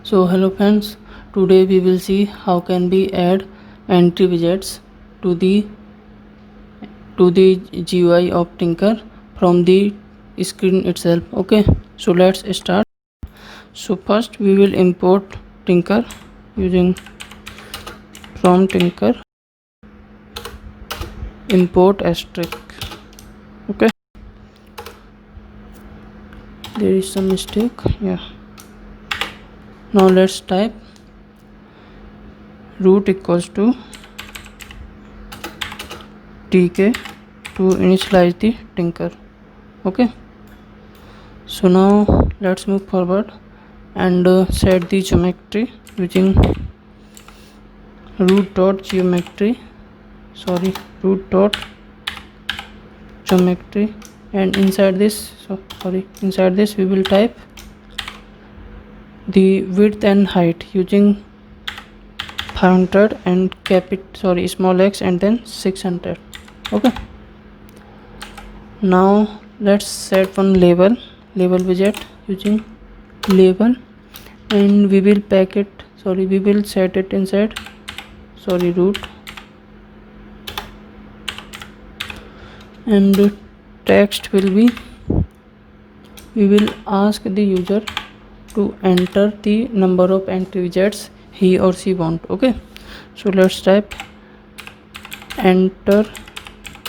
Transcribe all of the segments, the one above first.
So hello friends, today we will see how can we add entry widgets to the GUI of Tinker from the screen itself. Okay, so let's start. So first we will import Tinker using from Tinker import asterisk. Okay, there is some mistake. Yeah. Now let's type root equals to tk to initialize the Tinker. Okay, so now let's move forward and set the geometry using root dot geometry and inside this we will type the width and height using 500 and small x and then 600. Okay, now let's set one label widget using label, and we will set it inside root, and text will be, we will ask the user to enter the number of entry widgets he or she want. Okay, so let's type enter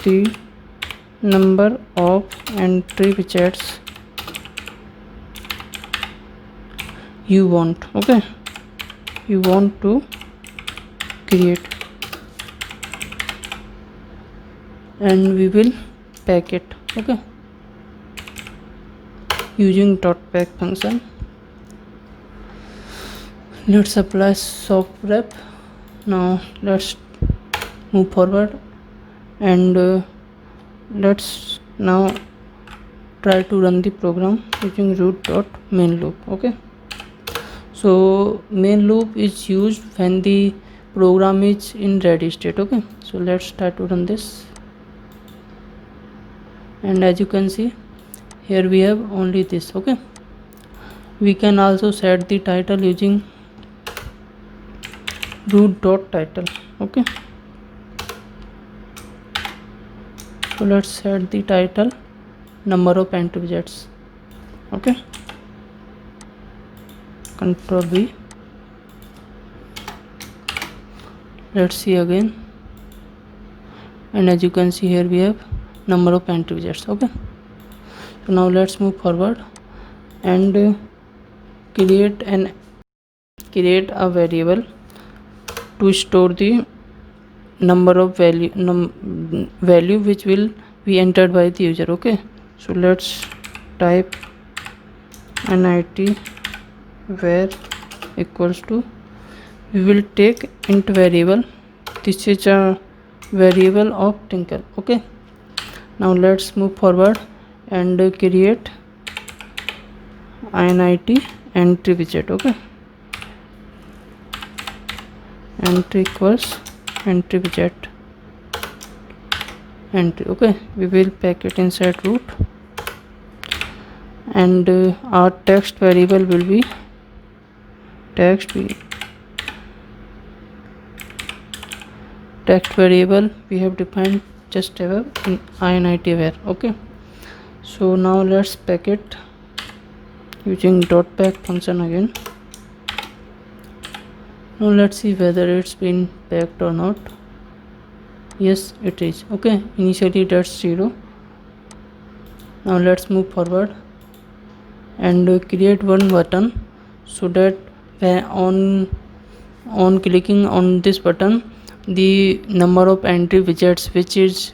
the number of entry widgets you want. Okay, you want to create, and we will pack it. Okay, using .pack function. Let's apply soft wrap. Now let's move forward and let's now try to run the program using root.main loop. Okay, so main loop is used when the program is in ready state. Okay, so let's try to run this, and as you can see here we have only this. Okay, we can also set the title using root.title. Okay, so let's set the title number of entry widgets. Okay, Control V. Let's see again, and as you can see here we have number of entry widgets. Okay, so now let's move forward and create a variable to store the number of value which will be entered by the user. Okay, so let's type nit var equals to, we will take int variable, this is a variable of Tinker. Okay, now let's move forward and create init entry widget. Okay, entry equals entry widget entry. Okay, we will pack it inside root, and our text variable will be text variable we have defined just above in init var. Okay, so now let's pack it using .pack function again. Now let's see whether it's been packed or not. Yes, it is. Okay, initially that's 0. Now let's move forward and create one button, so that on clicking on this button the number of entry widgets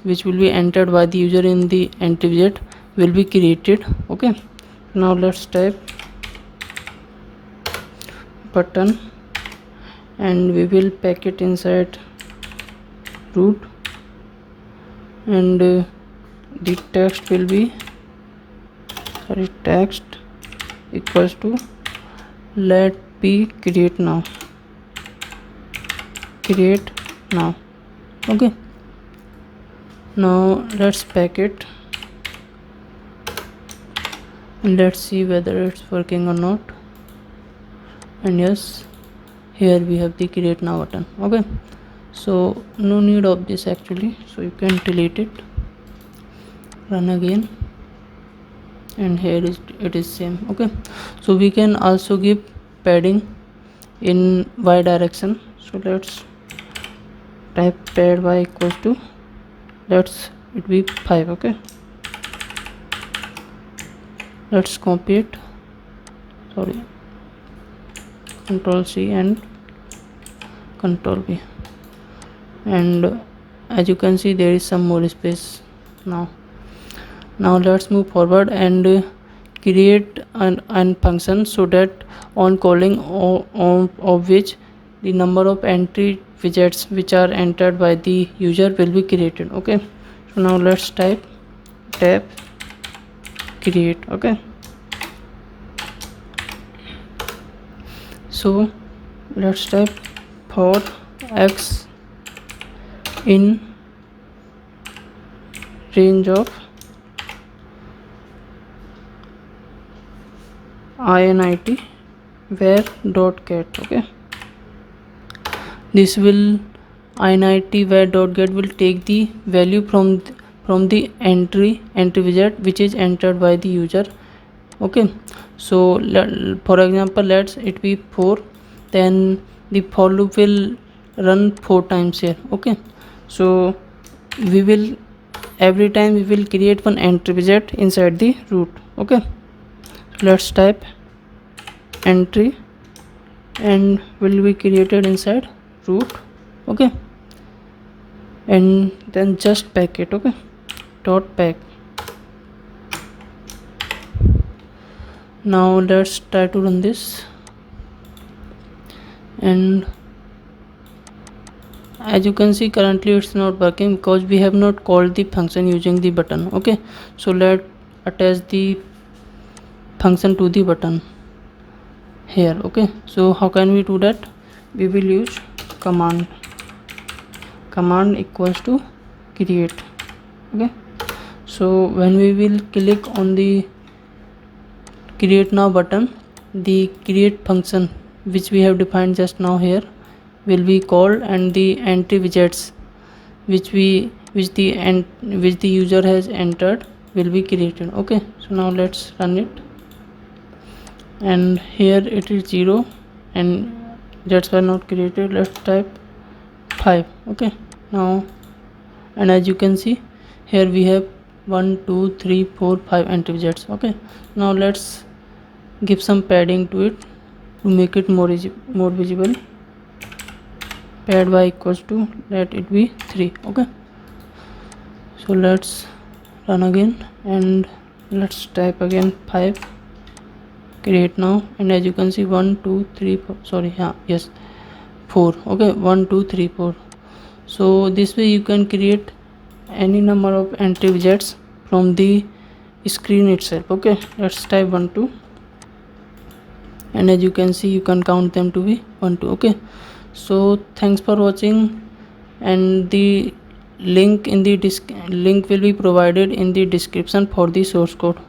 which will be entered by the user in the entry widget will be created. Okay, now let's type button, and we will pack it inside root, and the text will be text equals to let be create now. Okay, now let's pack it and let's see whether it's working or not. and yes, here we have the create now button. Okay, so no need of this actually, so you can delete it, run again, and here it is same. Okay, so we can also give padding in y direction. So let's type pad y equals to, let's it be 5. Okay, let's copy it, sorry, Control C and Control V, and as you can see there is some more space now. Let's move forward and create an function so that on calling of which the number of entry widgets which are entered by the user will be created. Okay, so now let's type tab create. Okay, so let's type for x in range of init where dot get. Okay, this will init where dot get will take the value from the entry widget which is entered by the user. Okay, so for example let's it be 4, then the for loop will run 4 times here. Okay, so we will every time we will create one entry widget inside the root. Okay, so let's type entry and will be created inside root. Okay, and then just pack it. Okay, dot pack. Now let's try to run this, and as you can see currently it's not working because we have not called the function using the button. Okay, so let's attach the function to the button here. Okay, so how can we do that? We will use command equals to create. Okay, so when we will click on the create now button, the create function which we have defined just now here will be called, and the entry widgets which the user has entered will be created. Okay, so now let's run it, and here it is 0 and that's why not created. Let's type 5. Okay, now, and as you can see here we have 1 2 3 4 5 entry widgets. Okay, now let's give some padding to it to make it more visible. Pad y equals to, let it be 3. Okay, so let's run again and let's type again 5 create now, and as you can see 1 2 3 4, sorry, yes 4. Okay, 1 2 3 4. So this way you can create any number of entry widgets from the screen itself. Okay, let's type 1 2, and as you can see you can count them to be 1 2. Okay, so thanks for watching, and the link will be provided in the description for the source code.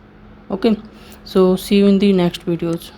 Okay, so see you in the next videos.